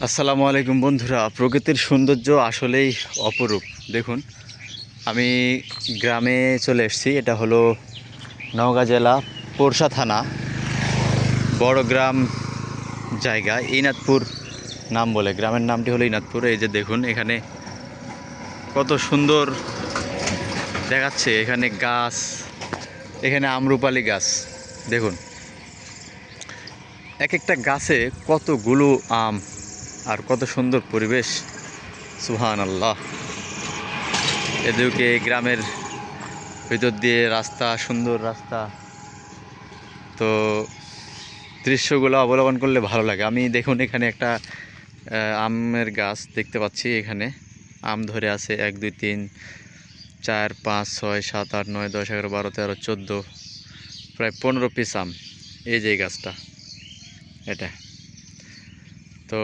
আসসালামু আলাইকুম বন্ধুরা, প্রকৃতির সৌন্দর্য আসলেই অপরূপ। দেখুন, আমি গ্রামে চলে এসেছি। এটা হলো নওগাঁ জেলা পোরশা থানা, বড় গ্রাম জায়গা, ইনাতপুর নাম বলে। গ্রামের নামটি হলো ইনাতপুর। এই যে দেখুন, এখানে কত সুন্দর দেখাচ্ছে। এখানে গাছ, এখানে আমরুপালি গাছ। দেখুন, এক একটা গাছে কতগুলো আম, আর কত সুন্দর পরিবেশ। সুবহান আল্লাহ। এদিকে গ্রামের ভিতর দিয়ে রাস্তা, সুন্দর রাস্তা। তো দৃশ্যগুলো অবলোকন করলে ভালো লাগে। আমি দেখুন, এখানে একটা আমের গাছ দেখতে পাচ্ছি। এখানে আম ধরে আছে 1 2 3 4 5 6 7 8 9 10 11 12 13 14, প্রায় 15 পিস আম। এই যে এই গাছটা, এটা। তো